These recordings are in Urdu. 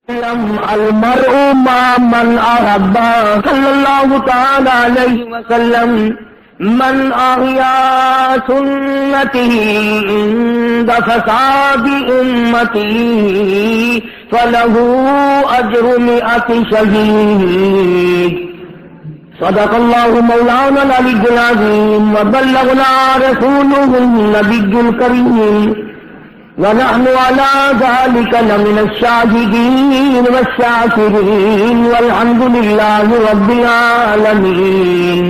المرء مع من أحب صلى الله تعالى عليه وسلم من أحيا سنته عند فساد أمته فله أجر 100 شهيد. صدق الله مولانا العلي العظيم وبلغنا رسوله النبي الكريم ونحن على ذلك لمن الشاهدين والشاكرين والحمد لله رب العالمين.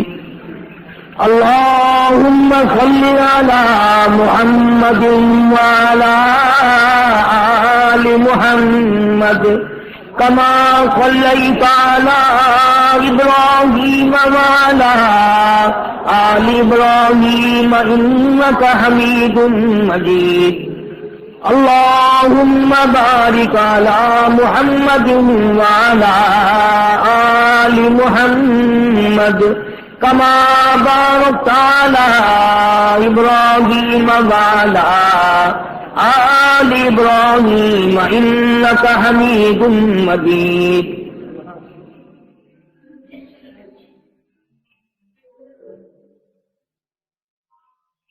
اللهم صل على محمد وعلى آل محمد كما صليت على إبراهيم وعلى آل إبراهيم إنك حميد مجيد. اللهم بارك على محمد وعلى آل محمد كما باركت على إبراهيم وعلى آل إبراهيم إنك حميد مجيد.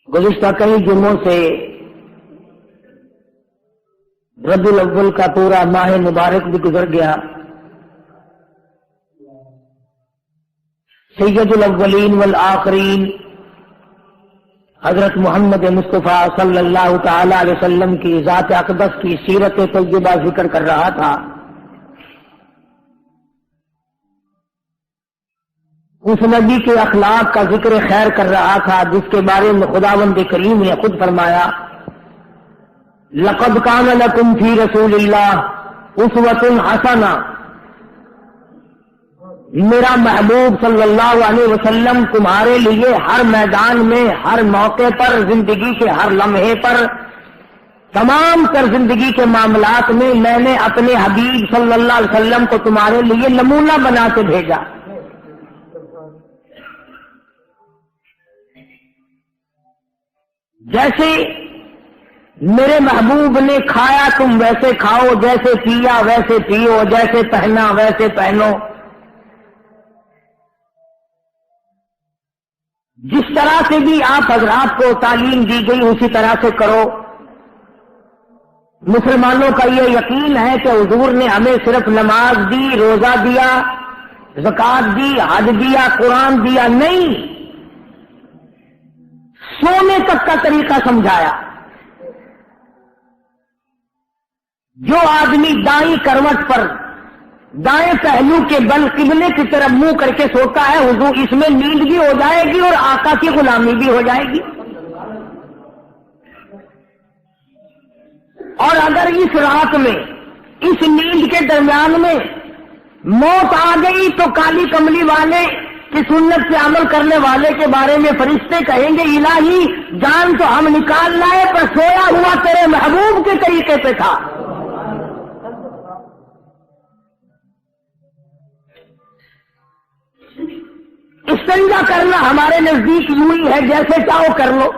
گزشتہ کئی جمعوں سے ربیع الاول کا پورا ماہ مبارک بھی گزر گیا. سید الاولین والآخرین حضرت محمد مصطفیٰ صلی اللہ تعالی علیہ وسلم کی ذات اقدس کی سیرت طیبہ ذکر کر رہا تھا. اس نبی کے اخلاق کا ذکر خیر کر رہا تھا جس کے بارے میں خداوند کریم نے خود فرمایا لقد كان لكم في رسول الله اسوة حسنة. میرا محبوب صلی اللہ علیہ وسلم تمہارے لیے ہر میدان میں، ہر موقع پر، زندگی کے ہر لمحے پر، تمام تر زندگی کے معاملات میں میں نے اپنے حبیب صلی اللہ علیہ وسلم کو تمہارے لیے نمونہ بنا کے بھیجا. جیسے میرے محبوب نے کھایا تم ویسے کھاؤ، جیسے پیا ویسے پیو، جیسے پہنا ویسے پہنو. جس طرح سے بھی آپ حضرات کو تعلیم دی گئی اسی طرح سے کرو. مسلمانوں کا یہ یقین ہے کہ حضور نے ہمیں صرف نماز دی، روزہ دیا، زکوٰۃ دی، حج دیا، قرآن دیا نہیں، سونے تک کا طریقہ سمجھایا. جو آدمی دائیں کروٹ پر دائیں پہلو کے بل قبلے کی طرف منہ کر کے سوتا ہے، حضور اس میں نیند بھی ہو جائے گی اور آقا کی غلامی بھی ہو جائے گی. اور اگر اس رات میں، اس نیند کے درمیان میں موت آ گئی تو کالی کملی والے کی سنت سے عمل کرنے والے کے بارے میں فرشتے کہیں گے الہی جان تو ہم نکال لائے پر سویا ہوا تیرے محبوب کے طریقے پہ تھا. استنجا کرنا ہمارے نزدیک یوں ہی ہے جیسے چاہو کر لو.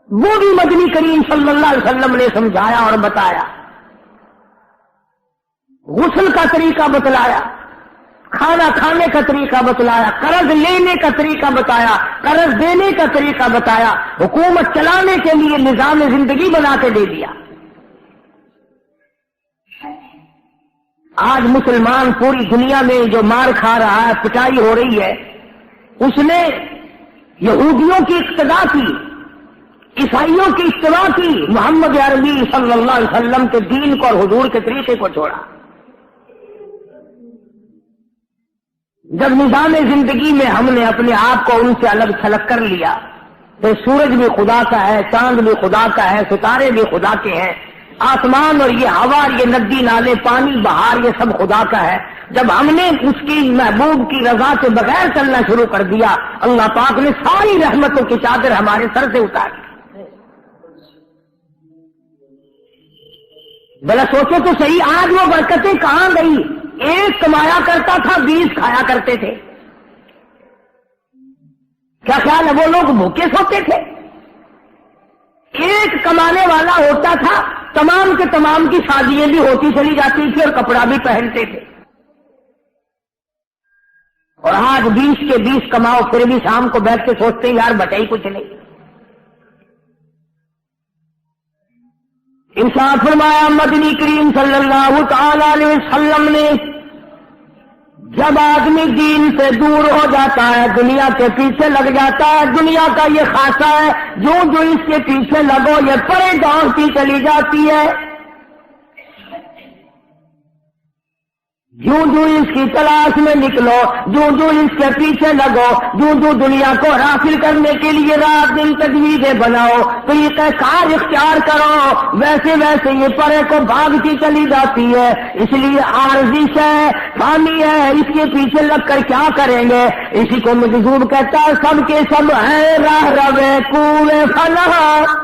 وہ بھی مدنی کریم صلی اللہ علیہ وسلم نے سمجھایا اور بتایا. غسل کا طریقہ بتلایا، کھانا کھانے کا طریقہ بتلایا، قرض لینے کا طریقہ بتایا، قرض دینے کا طریقہ بتایا، حکومت چلانے کے لیے نظام زندگی بنا کے دے دیا. آج مسلمان پوری دنیا میں جو مار کھا رہا ہے، پٹائی ہو رہی ہے، اس نے یہودیوں کی اقتدا کی، عیسائیوں کی اتباع کی، محمد عربی صلی اللہ علیہ وسلم کے دین کو اور حضور کے طریقے کو چھوڑا. جب نظام زندگی میں ہم نے اپنے آپ کو ان سے الگ تھلگ کر لیا، پھر سورج بھی خدا کا ہے، چاند بھی خدا کا ہے، ستارے بھی خدا کے ہیں، آسمان اور یہ ہوا، یہ ندی نالے، پانی، بہار، یہ سب خدا کا ہے. جب ہم نے اس کی محبوب کی رضا کے بغیر چلنا شروع کر دیا، اللہ پاک نے ساری رحمتوں کی چادر ہمارے سر سے اتاری. بلا سوچو تو صحیح، آج وہ برکتیں کہاں گئی؟ ایک کمایا کرتا تھا، 20 کھایا کرتے تھے. کیا خیال ہے وہ لوگ بھوکے سوتے تھے؟ ایک کمانے والا ہوتا تھا، تمام کے تمام کی شادیاں بھی ہوتی چلی جاتی تھی اور کپڑا بھی پہنتے تھے. اور آج 20 کے 20 کماؤ پھر بھی شام کو بیٹھ کے سوچتے ہیں یار بٹا ہی کچھ نہیں. ارشاد فرمایا مدنی کریم صلی اللہ تعالی علیہ وسلم نے جب آدمی دین سے دور ہو جاتا ہے دنیا کے پیچھے لگ جاتا ہے, دنیا کا یہ خاصہ ہے جو اس کے پیچھے لگو یہ پرے دوڑتی چلی جاتی ہے, جو اس کی تلاش میں نکلو, جو اس کے پیچھے لگو, جو دنیا کو حاصل کرنے کے لیے رات دن تجویزیں بناؤ, طریقہ کار اختیار کرو, ویسے ویسے یہ پرے کو بھاگتی چلی جاتی ہے. اس لیے عارضی ہے, فانی ہے, اس کے پیچھے لگ کر کیا کریں گے. اسی کو مجذوب کہتا ہے سب کے سب ہے راہ روے کوئے فلاح.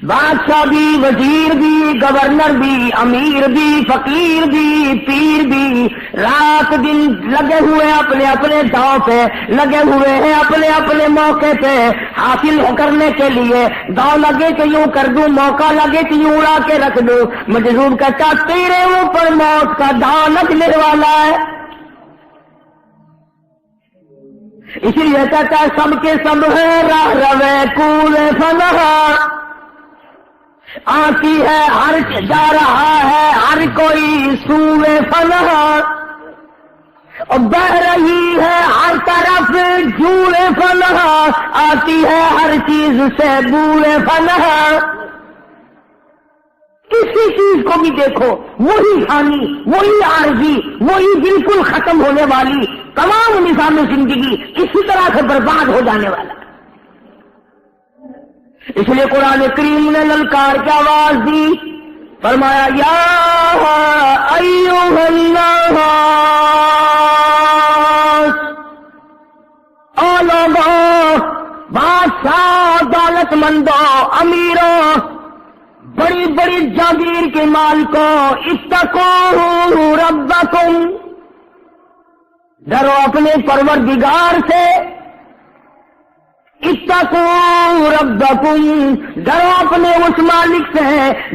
بادشاہ بھی, وزیر بھی, گورنر بھی, امیر بھی, فقیر بھی, پیر بھی رات دن لگے ہوئے اپنے اپنے داؤ پہ, لگے ہوئے ہیں اپنے اپنے موقع پہ حاصل کرنے کے لیے. داؤ لگے کہ یوں کر دوں, موقع لگے کہ یوں اڑا کے رکھ دوں. مجذوب کہتا تیرے اوپر موت کا داؤ لگنے والا ہے. اسی لیے کہتا ہے سب کے سب ہے راہ روے کوئے فلاح. آتی ہے ہر جا رہا ہے ہر کوئی سوئے فلاح, اور بہ رہی ہے ہر طرف جوئے فلاح. آتی ہے ہر چیز سے بوئے فلاح. کسی چیز کو بھی دیکھو وہی فانی, وہی عارضی, وہی بالکل ختم ہونے والی, تمام نظام زندگی کسی طرح سے برباد ہو جانے والا. اس لیے قرآن کریم نے للکار کی آواز دی, فرمایا یا ایھا الناس, او لوگوں, بادشاہ, دولت مندوں, امیروں, بڑی بڑی جاگیر کے مالکوں, اتقوا ربکم, ڈرو اپنے پروردگار سے. اتقوا ربکم, ڈرو اپنے اس مالک سے,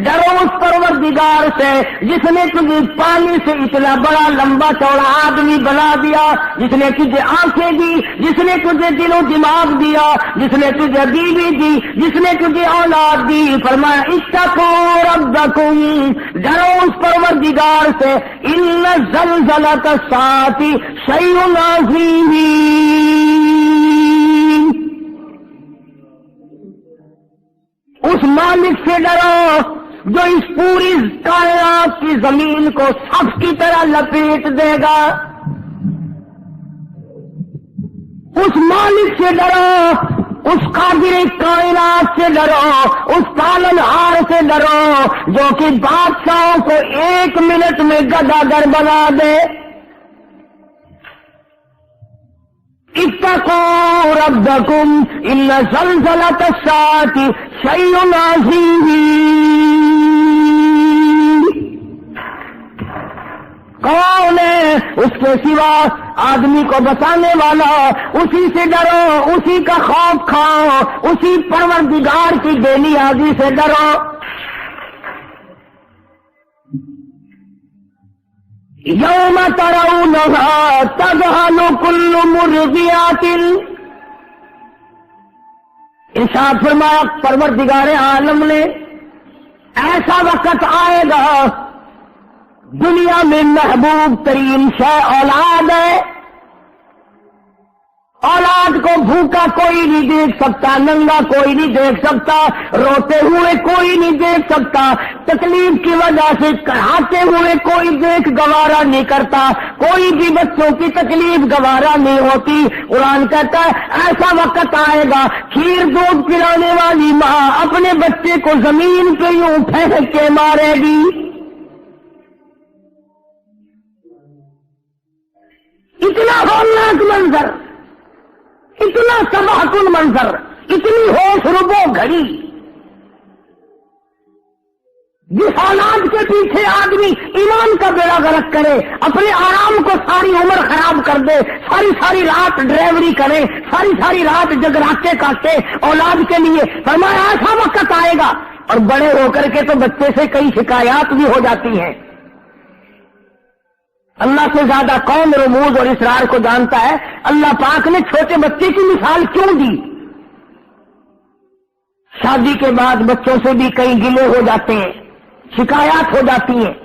ڈرو اس پروردگار سے جس نے تجھے پانی سے اتنا بڑا لمبا چوڑا آدمی بنا دیا, جس نے تجھے آنکھیں دی, جس نے تجھے دل و دماغ دیا, جس نے تجھے بیوی دی, جس نے تجھے اولاد دی. فرمایا اتقوا ربکم, ڈرو اس پروردگار سے. ان زلزلۃ الساعۃ شیء عظیم, اس مالک سے ڈرو جو اس پوری کائنات کی زمین کو صف کی طرح لپیٹ دے گا. اس مالک سے ڈرو, اس قادر کائنات سے ڈرو, اس پالنہار سے ڈرو جو کہ بادشاہوں کو 1 منٹ میں گداگر بنا دے. اتقوا ربکم ان زلزلۃ الساعۃ شیء عظیم. کون ہے اس کے سوا آدمی کو بچانے والا؟ اسی سے ڈرو, اسی کا خوف کھاؤ, اسی پروردگار کی بے نیازی سے ڈرو. یوم ترونها تذهل كل مرضعۃ, ارشاد فرمایا پروردگار عالم نے ایسا وقت آئے گا, دنیا میں محبوب ترین شے اولاد ہے. اولاد کو بھوکا کوئی نہیں دیکھ سکتا, ننگا کوئی نہیں دیکھ سکتا, روتے ہوئے کوئی نہیں دیکھ سکتا, تکلیف کی وجہ سے کڑھاتے ہوئے کوئی دیکھ گوارا نہیں کرتا, کوئی بھی بچوں کی تکلیف گوارا نہیں ہوتی. قرآن کہتا ہے ایسا وقت آئے گا کھیر دودھ پلانے والی ماں اپنے بچے کو زمین پہ یوں پھینک کے مارے گی. اتنا ہولناک منظر, اتنا تباہ کن منظر, اتنی ہوش ربو گھڑی. جس اولاد کے پیچھے آدمی ایمان کا بیڑا غرق کرے, اپنے آرام کو ساری عمر خراب کر دے, ساری رات ڈرائیوری کرے, ساری رات جگراتے کاٹے اولاد کے لیے. فرمایا ایسا وقت آئے گا اور بڑے ہو کر کے تو بچے سے کئی شکایات بھی ہو جاتی ہیں. اللہ سے زیادہ کون رموز اور اسرار کو جانتا ہے. اللہ پاک نے چھوٹے بچے کی مثال کیوں دی؟ شادی کے بعد بچوں سے بھی کئی گلے ہو جاتے ہیں، شکایات ہو جاتی ہیں.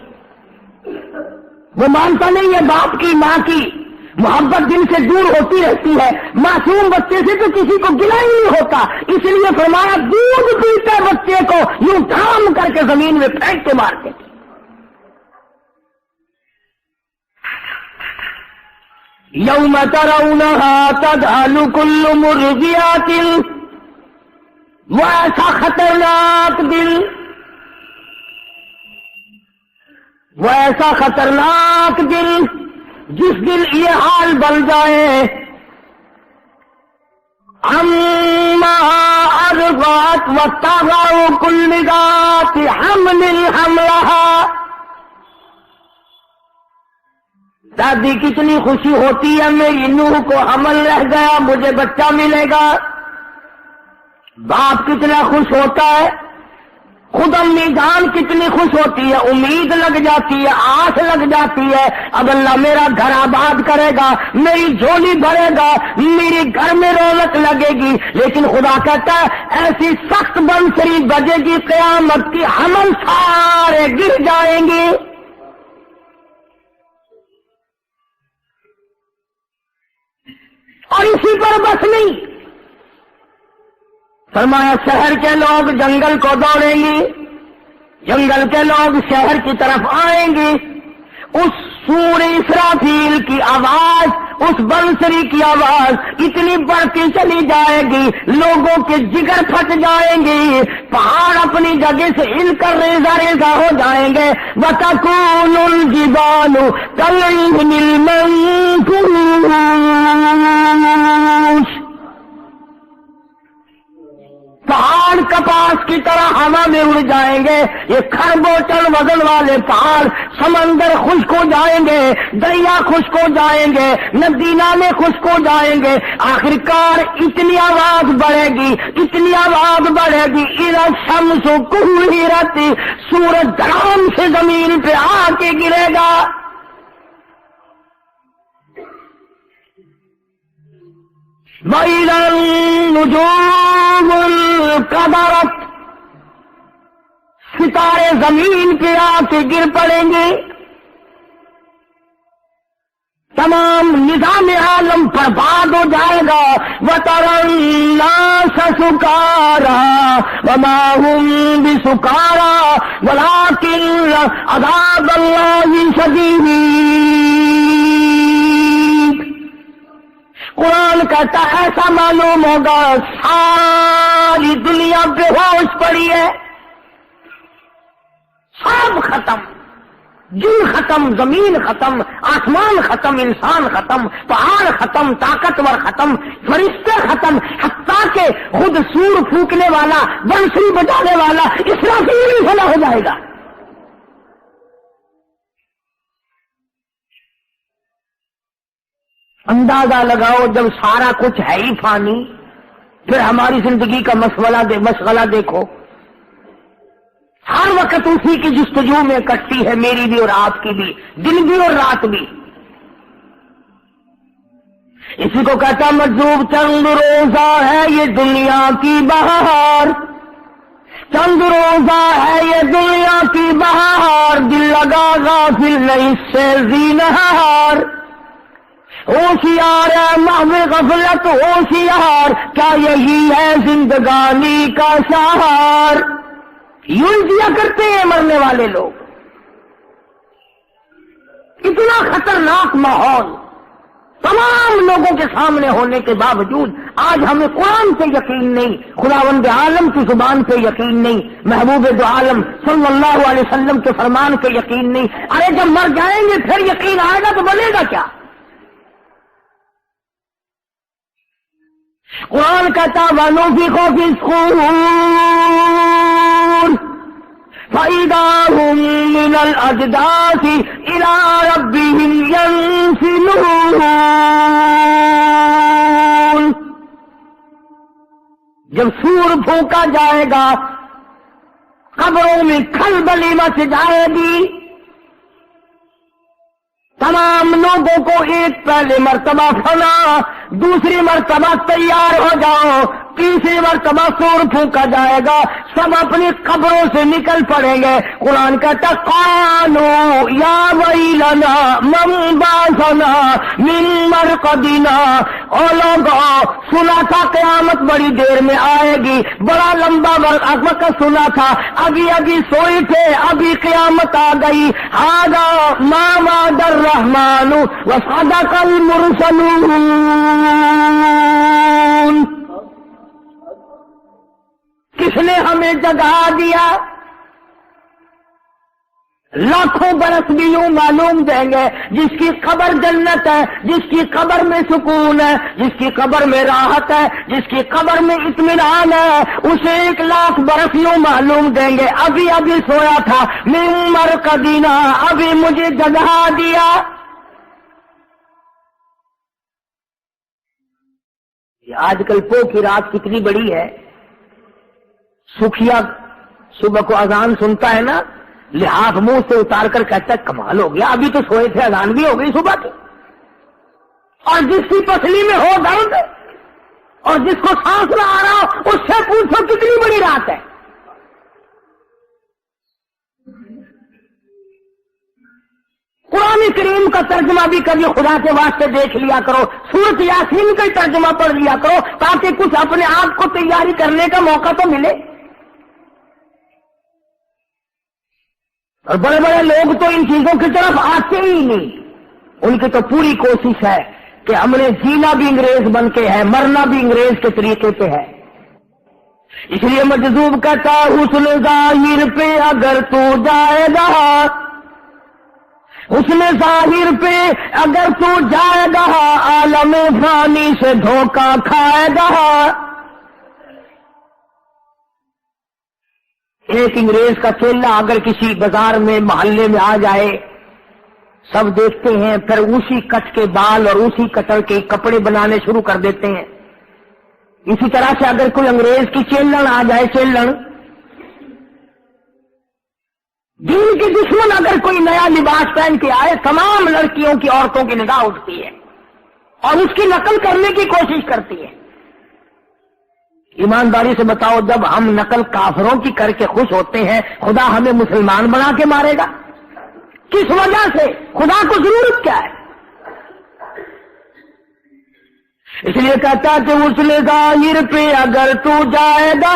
وہ مانتا نہیں ہے باپ کی، ماں کی محبت دل سے دور ہوتی رہتی ہے. معصوم بچے سے تو کسی کو گلا ہی نہیں ہوتا. اس لیے فرمایا دودھ پیتے بچے کو یوں تھام کر کے زمین میں پھینک کے مارتے. یوم ترونها تذهل كل مرضعة، وہ ایسا خطرناک دل، وہ ایسا خطرناک دل جس دل یہ حال بن جائے، اما ارضعت وتضع كل ذات حمل حملها. دادی کتنی خوشی ہوتی ہے میری نوح کو حمل رہ گیا، مجھے بچہ ملے گا. باپ کتنا خوش ہوتا ہے، خود امی جان کتنی خوش ہوتی ہے، امید لگ جاتی ہے، آس لگ جاتی ہے. اب اللہ میرا گھر آباد کرے گا، میری جھولی بھرے گا، میری گھر میں رونق لگے گی. لیکن خدا کہتا ہے ایسی سخت بنسری بجے گی قیامت کی، حمل سارے گر جائیں گے. اور اسی پر بس نہیں، فرمایا شہر کے لوگ جنگل کو دوڑیں گے، جنگل کے لوگ شہر کی طرف آئیں گے. اس سور اسرافیل کی آواز، اس بنسری کی آواز اتنی بڑھتی چلی جائے گی، لوگوں کے جگر پھٹ جائیں گے، پہاڑ اپنی جگہ سے ہل کر ریزہ ریزہ ہو جائیں گے. وَتَكُونُ الْجِبَالُ كَالْعِهْنِ الْمَنفُوشِ، پہاڑ کپاس کی طرح ہوا میں اڑ جائیں گے. یہ خربوں ٹن وزن والے پہاڑ، سمندر خشک ہو جائیں گے، دریا خشک ہو جائیں گے، ندی نالے خشک ہو جائیں گے. آخرکار اتنی آواز بڑھے گی، اتنی آواز بڑھے گی، اِذَا الشَّمْسُ كُوِّرَتْ، سورج دھڑام سے زمین پہ آ کے گرے گا. وَإِذَا النُّجُومُ انكدرت، ستارے زمین پہ آ کے گر پڑیں گے. تمام نظام عالم برباد ہو جائے گا. وَتَرَى النَّاسَ سُكَارَىٰ وَمَا هُم بِسُكَارَىٰ وَلَٰكِنَّ عَذَابَ اللَّهِ شَدِيدٌ. قرآن کہتا ہے ایسا معلوم ہوگا ساری دنیا بے ہوش پڑی ہے، سب ختم، جن ختم، زمین ختم، آسمان ختم، انسان ختم، پہاڑ ختم، طاقتور ختم، فرشتے ختم، حتیٰ کہ خود سور پھونکنے والا، بنسری بجانے والا اسرافیل ہی فنا ہو جائے گا. اندازہ لگاؤ جب سارا کچھ ہے ہی فانی، پھر ہماری زندگی کا مشغلہ دیکھو. ہر وقت اسی کی جستجو میں کٹتی ہے، میری بھی اور آپ کی بھی، دن بھی اور رات بھی. اسی کو کہتا مجذوب چند روزہ ہے یہ دنیا کی بہار، چند روزہ ہے یہ دنیا کی بہار، دل لگا غافل نہیں سے زینہار. ہوشیار ہے محو غفلت ہوشیار، کیا یہی ہے زندگانی کا سہار. یوں دیا کرتے ہیں مرنے والے لوگ. اتنا خطرناک ماحول تمام لوگوں کے سامنے ہونے کے باوجود آج ہمیں قرآن پہ یقین نہیں، خداوند عالم کی زبان پہ یقین نہیں، محبوب دو عالم صلی اللہ علیہ وسلم کے فرمان پہ یقین نہیں. ارے جب مر جائیں گے پھر یقین آئے گا تو بنے گا کیا؟ قرآن کہتا وَنُفِخَ فِي الصُّورِ فَإِذَا هُم مِّنَ الْأَجْدَاثِ إِلَىٰ رَبِّهِمْ يَنسِلُونَ. جب سور پھونکا جائے گا قبروں میں کھلبلی مچ جائے گی، تمام لوگوں کو ایک پہلے مرتبہ فنا، دوسری مرتبہ تیار ہو جاؤ، تیسری مرتبہ سور پھونکا جائے گا، سب اپنی قبروں سے نکل پڑیں گے۔ قرآن کہتا قالوا یا ویلنا من بعثنا من مرقدنا، او لوگوں سنا تھا قیامت بڑی دیر میں آئے گی، بڑا لمبا وقت سنا تھا، ابھی ابھی سوئے تھے، ابھی قیامت آ گئی۔ ھذا ما وعد الرحمن وصدق المرسلون۔ کس نے ہمیں جگا دیا؟ لاکھوں برس بھی یوں معلوم دیں گے، جس کی قبر جنت ہے، جس کی قبر میں سکون ہے، جس کی قبر میں راحت ہے، جس کی قبر میں اطمینان ہے، اسے 1,00,000 برس یوں معلوم دیں گے ابھی ابھی سویا تھا، من مرقدنا، ابھی مجھے جگا دیا۔ آج کل پو کی رات کتنی بڑی ہے، سکھیا صبح کو اذان سنتا ہے نا، لحاف منہ سے اتار کر کہتا ہے کمال ہو گیا، ابھی تو سوئے تھے اذان بھی ہو گئی صبح کی۔ اور جس کی پسلی میں ہو درد اور جس کو سانس نہ آ رہا ہو، اس سے پوچھو کتنی بڑی رات ہے۔ قرآن کریم کا ترجمہ بھی کبھی خدا کے واسطے دیکھ لیا کرو، سورۃ یاسین کا ترجمہ پڑھ لیا کرو، تاکہ کچھ اپنے آپ کو تیاری کرنے کا موقع تو ملے۔ اور بڑے بڑے لوگ تو ان چیزوں کی طرف آتے ہی نہیں، ان کی تو پوری کوشش ہے کہ ہم نے جینا بھی انگریز بن کے ہے، مرنا بھی انگریز کے طریقے پہ ہے۔ اس لیے مجذوب کہتا حسن ظاہر پہ اگر تو جائے گا، حسن ظاہر پہ اگر تو جائے گا، عالم فانی سے دھوکہ کھائے گا۔ ایک انگریز کا چیلا اگر کسی بازار میں محلے میں آ جائے، سب دیکھتے ہیں، پھر اسی کٹ کے بال اور اسی کٹر کے کپڑے بنانے شروع کر دیتے ہیں۔ اسی طرح سے اگر کوئی انگریز کی چیلن آ جائے، چیلن دین کی دشمن اگر کوئی نیا لباس پہن کے آئے، تمام لڑکیوں کی، عورتوں کی نگاہ اٹھتی ہے اور اس کی نقل کرنے کی کوشش کرتی ہے۔ ایمانداری سے بتاؤ، جب ہم نقل کافروں کی کر کے خوش ہوتے ہیں، خدا ہمیں مسلمان بنا کے مارے گا؟ کس وجہ سے؟ خدا کو ضرورت کیا ہے؟ اس لیے کہتا کہ حسن ظاہر پہ اگر تو جائے گا،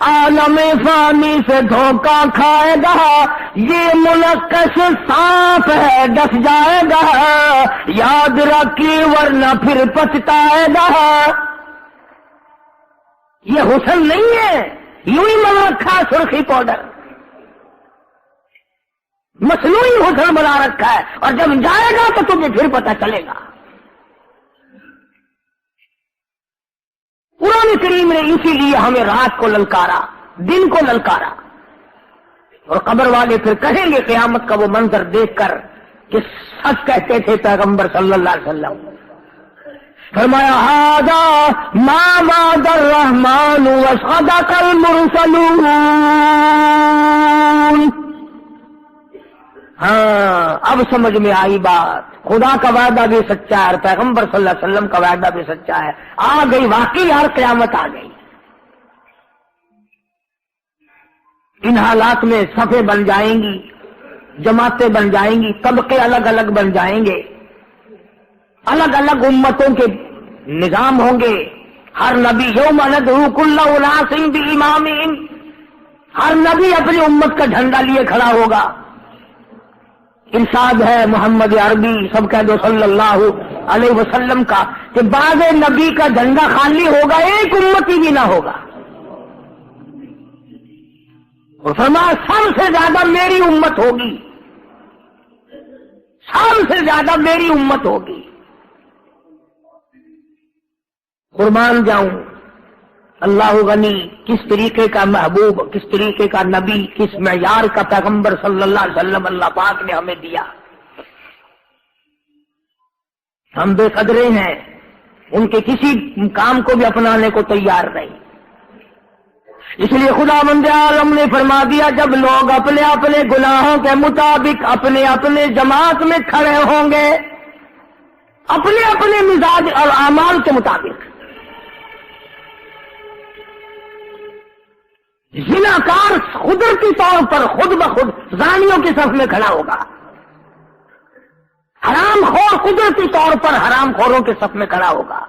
عالم فانی سے دھوکہ کھائے گا، یہ منقش صاف ہے ڈس جائے گا، یاد رکھی ورنہ پھر پچھتائے گا۔ یہ حسن نہیں ہے، یوں ہی بنا رکھا ہے سرخی پاؤڈر، مصنوعی حسن بنا رکھا ہے، اور جب جائے گا تو تمہیں پھر پتہ چلے گا۔ قرآن کریم نے اسی لیے ہمیں رات کو للکارا، دن کو للکارا، اور قبر والے پھر کہیں گے قیامت کا وہ منظر دیکھ کر کہ سچ کہتے تھے پیغمبر صلی اللہ علیہ وسلم۔ فرمایا ھذا ما وعد الرحمن وصدق المرسلون۔ ہاں اب سمجھ میں آئی بات، خدا کا وعدہ بھی سچا ہے اور پیغمبر صلی اللہ علیہ وسلم کا وعدہ بھی سچا ہے۔ آ گئی واقعی یار، قیامت آ گئی۔ ان حالات میں صفیں بن جائیں گی، جماعتیں بن جائیں گی، طبقے الگ الگ بن جائیں گے، الگ الگ امتوں کے نظام ہوں گے۔ ہر نبی یوم ندعو کل اناس بامامہم، ہر نبی اپنی امت کا جھنڈا لیے کھڑا ہوگا۔ ارشاد ہے محمد عربی سب کہہ دو صلی اللہ علیہ وسلم کا کہ بعد نبی کا جھنڈا خالی ہوگا، ایک امتی بھی نہ ہوگا، اور فرمایا سب سے زیادہ میری امت ہوگی، سب سے زیادہ میری امت ہوگی۔ قربان جاؤں اللہ غنی، کس طریقے کا محبوب، کس طریقے کا نبی، کس معیار کا پیغمبر صلی اللہ علیہ وسلم اللہ پاک نے ہمیں دیا۔ ہم بے قدرے ہیں، ان کے کسی کام کو بھی اپنانے کو تیار نہیں۔ اس لیے خداوند عالم نے فرما دیا جب لوگ اپنے اپنے گناہوں کے مطابق اپنے اپنے جماعت میں کھڑے ہوں گے، اپنے اپنے مزاج اور اعمال کے مطابق، زناکار قدرتی طور پر خود بخود زانیوں کی صف میں کھڑا ہوگا، حرام خور قدرتی طور پر حرام خوروں کے صف میں کھڑا ہوگا،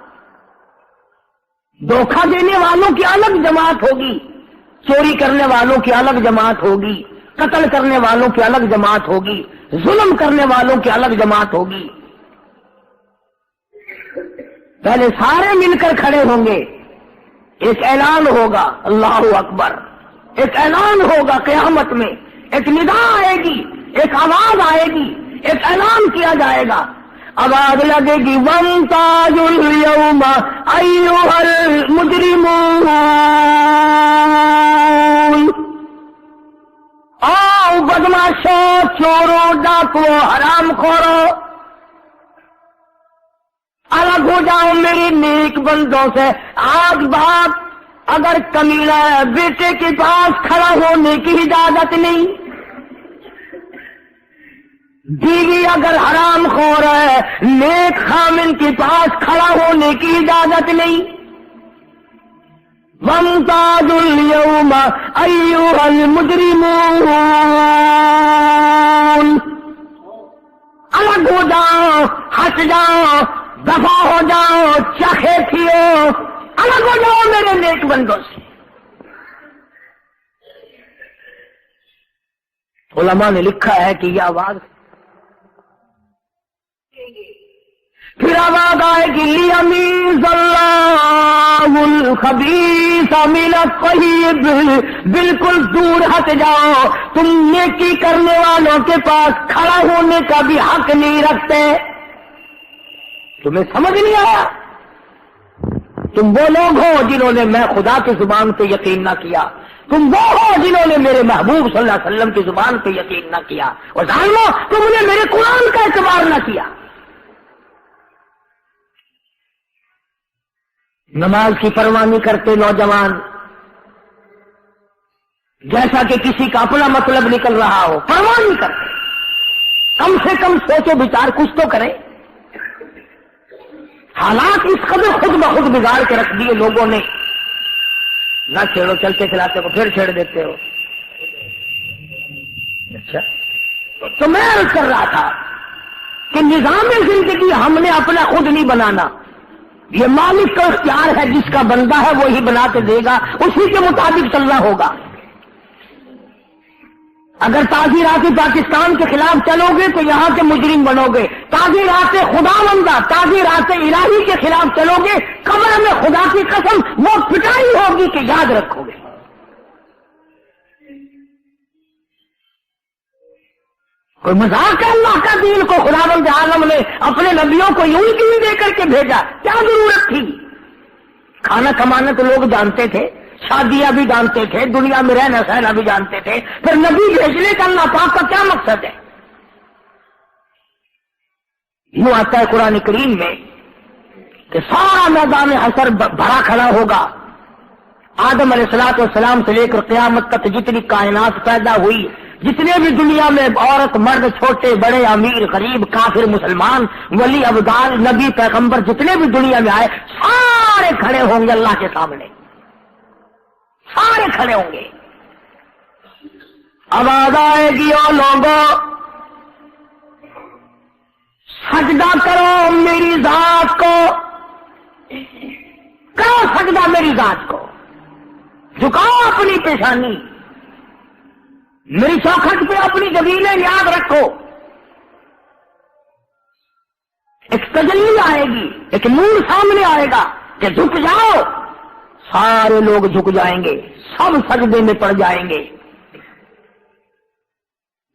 دھوکہ دینے والوں کی الگ جماعت ہوگی، چوری کرنے والوں کی الگ جماعت ہوگی، قتل کرنے والوں کی الگ جماعت ہوگی، ظلم کرنے والوں کی الگ جماعت ہوگی۔ پہلے سارے مل کر کھڑے ہوں گے، ایک اعلان ہوگا اللہ اکبر، ایک اعلان ہوگا قیامت میں، ایک ندا آئے گی، ایک آواز آئے گی، ایک اعلان کیا جائے گا، آواز لگے گی وَامْتَازُوا الْيَوْمَ أَيُّهَا الْمُجْرِمُونَ، آؤ بدماشوں، چوروں، ڈاکوؤں، حرام خوروں، الگ ہو جاؤ میری نیک بندوں سے۔ آج بات اگر کمینہ ہے بیٹے کے پاس کھڑا ہونے کی اجازت نہیں، بیوی اگر حرام خور ہے نیک خامن کے پاس کھڑا ہونے کی اجازت نہیں۔ وَامْتَازُوا الْيَوْمَ أَيُّهَا الْمُجْرِمُونَ، الگ ہو جاؤ، ہٹ جاؤ، دفع ہو جاؤ، چاہے تھیو، الگ ہو جاؤ میرے نیک بندوں سے۔ علماء نے لکھا ہے کہ یہ آواز پھر آواز آئے گی لیمیز اللہ الخبیث من الطیب، بالکل دور ہٹ جاؤ، تم نیکی کرنے والوں کے پاس کھڑا ہونے کا بھی حق نہیں رکھتے۔ تمہیں سمجھ نہیں آیا؟ تم وہ لوگ ہو جنہوں نے میں خدا کی زبان پہ یقین نہ کیا، تم وہ ہو جنہوں نے میرے محبوب صلی اللہ علیہ وسلم کی زبان پہ یقین نہ کیا، اور ظالمو تم نے میرے قرآن کا اعتبار نہ کیا۔ نماز کی پرواہ نہیں کرتے نوجوان، جیسا کہ کسی کا اپنا مطلب نکل رہا ہو، پرواہ نہیں کرتے۔ کم سے کم سوچو بچار کچھ تو کریں۔ حالات اس قدر خود بخود بگاڑ کے رکھ دیے لوگوں نے، نہ چھیڑو، چلتے چلاتے کو پھر چھیڑ دیتے ہو۔ اچھا تو میں عرض کر رہا تھا کہ نظام زندگی ہم نے اپنا خود نہیں بنانا، یہ مالک کا اختیار ہے، جس کا بندہ ہے وہی بنا کے دے گا، اسی کے مطابق چلنا ہوگا۔ اگر تعزیرات پاکستان کے خلاف چلو گے تو یہاں کے مجرم بنو گے، تعزیرات خدا بندہ، تعزیرات الہی کے خلاف چلو گے، قبر میں خدا کی قسم وہ پٹائی ہوگی کہ یاد رکھو گے۔ کوئی مذاق ہے اللہ کا دین کو خداوند عالم نے اپنے نبیوں کو یوں کیوں دے کر کے بھیجا؟ کیا ضرورت تھی؟ کھانا کمانا تو لوگ جانتے تھے، شادیاں بھی جانتے تھے، دنیا میں رہنا سہنا بھی جانتے تھے، پھر نبی بھیجنے کا اللہ پاک کا کیا مقصد ہے؟ یوں آتا ہے قرآن کریم میں کہ سارا میدان حشر بھرا کھڑا ہوگا، آدم علیہ السلام سے لے کر قیامت تک جتنی کائنات پیدا ہوئی، جتنے بھی دنیا میں عورت مرد چھوٹے بڑے امیر غریب کافر مسلمان ولی ابدال نبی پیغمبر جتنے بھی دنیا میں آئے سارے کھڑے ہوں گے اللہ کے سامنے، سارے کھڑے ہوں گے۔ آواز آئے گی او لوگوں سجدہ کرو میری ذات کو، کرو سجدہ میری ذات کو، جھکاؤ اپنی پیشانی، میری چوکھٹ پہ اپنی زمینیں یاد رکھو۔ ایک تجلی آئے گی، ایک نور سامنے آئے گا کہ جھک جاؤ، سارے لوگ جھک جائیں گے، سب سجدے میں پڑ جائیں گے۔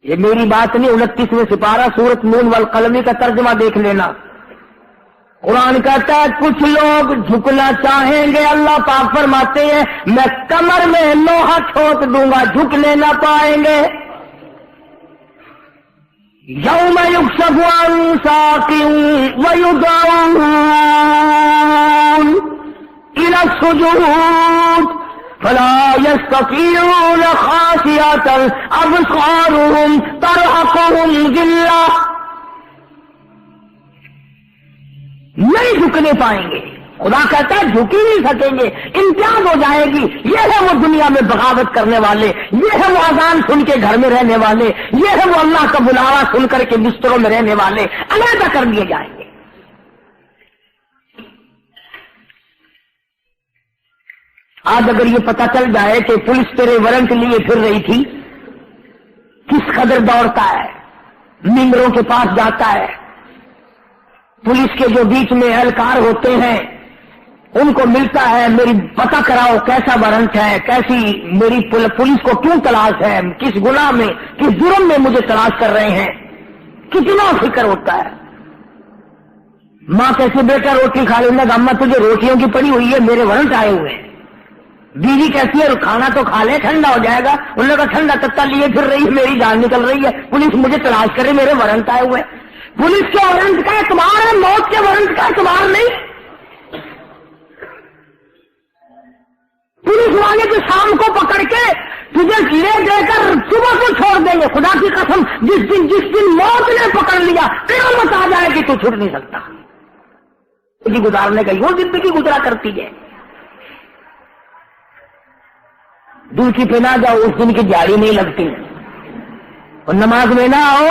یہ میری بات نہیں، 29ویں سپارہ سورۃ نون والقلم کا ترجمہ دیکھ لینا۔ قرآن کہتا ہے کچھ لوگ جھکنا چاہیں گے، اللہ پاک فرماتے ہیں میں کمر میں لوہا ٹھوک دوں گا، جھکنے نہ پائیں گے۔ یوم یکشف عن ساق ویدعون الی السجود فلا يستطيعون خاشعة أبصارهم ترهقهم ذلة، نہیں جھکنے پائیں گے. خدا کہتا ہے جھک ہی نہیں سکیں گے، امتیاز ہو جائے گی. یہ ہے وہ دنیا میں بغاوت کرنے والے، یہ ہے وہ اذان سن کے گھر میں رہنے والے، یہ ہے وہ اللہ کا بلاوا سن کر کے بستروں میں رہنے والے، علیحدہ کر دیے جائیں گے. آج اگر یہ پتہ چل جائے کہ پولیس تیرے وارنٹ لیے پھر رہی تھی، کس قدر دوڑتا ہے، ممبروں کے پاس جاتا ہے، پولیس کے جو بیچ میں اہلکار ہوتے ہیں ان کو ملتا ہے، میری پتہ کراؤ کیسا وارنٹ ہے، کیسی میری پولیس کو کیوں تلاش ہے، کس گناہ میں کس جرم میں مجھے تلاش کر رہے ہیں، کتنا فکر ہوتا ہے. ماں کیسے بیٹا روٹی کھا لینا، اماں تجھے روٹیوں کی پڑی ہوئی ہے، میرے وارنٹ آئے ہوئے ہیں. بیوی کہتی ہے کھانا تو کھا لے ٹھنڈا ہو جائے گا، انہوں نے کہا ٹھنڈا تتا لیے پھر رہی ہے، میری جان نکل رہی ہے، پولیس مجھے تلاش کرے، میرے وارنٹ آئے ہوئے. پولیس کے وارنٹ کا اعتبار ہے، موت کے وارنٹ کا اعتبار نہیں. پولیس والے کو شام کو پکڑ کے تجھے لے دے کر صبح کو چھوڑ دیں گے. خدا کی قسم جس دن موت نے پکڑ لیا قیامت آ جائے گی تو چھوٹ نہیں سکتا. زندگی گزارنے کا یوں زندگی گزرا کرتی ہے. دوسری پہ نہ جاؤ، اس دن کی جاڑی نہیں لگتی. اور نماز میں نہ آؤ،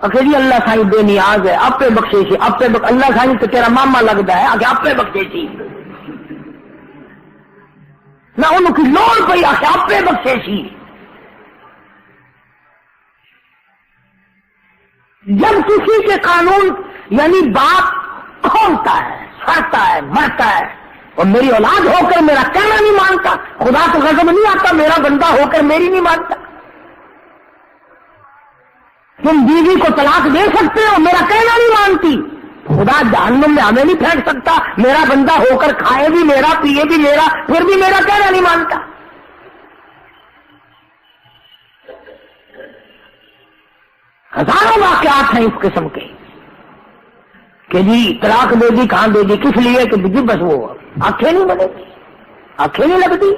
اکیلی اللہ سائیں بے نیاز ہے، آپ پہ بخشیشی، آپ پہ اللہ سائیں تو تیرا ماما لگتا ہے آگے آپ پہ بخشیشی، نہ ان کی لوڑ پہ آگے آپ پہ بخشیشی. جب کسی کے قانون یعنی باپ کھولتا ہے، سڑتا ہے، مرتا ہے، اور میری اولاد ہو کر میرا کہنا نہیں مانتا، خدا کو غضب نہیں آتا میرا بندہ ہو کر میری نہیں مانتا. تم بیوی کو طلاق دے سکتے ہو، میرا کہنا نہیں مانتی، خدا جہنم میں ہمیں نہیں پھینک سکتا، میرا بندہ ہو کر کھائے بھی میرا، پیے بھی میرا، پھر بھی میرا کہنا نہیں مانتا. ہزاروں واقعات ہیں اس قسم کے کہ جی طلاق دے دی، کہاں دے دی، کس لیے کہ جی بس وہ آنکھیں نہیں بنے گی، آنکھیں نہیں لگتی.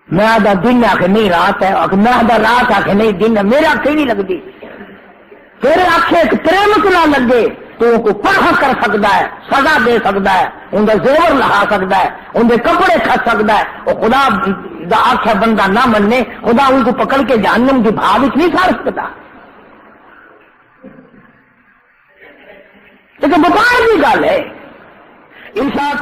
میں آدھا دن آخر نہیں رات ہے، میں آدھا رات آخر نہیں دن ہے، میرے آنکھیں نہیں لگتی. تیرے آنکھیں ایک پریمک نہ لگے تو ان کو پڑھا کر سکتا ہے، سزا دے سکتا ہے، ان کا زیور لہا سکتا ہے، ان کے کپڑے کھا سکتا ہے. اور خدا دا آخر بندہ نہ مننے، خدا ان کو پکڑ کے جہنم کی بھاگ نہیں کھا سکتا. لیکن بکار کی گل ہے انصاف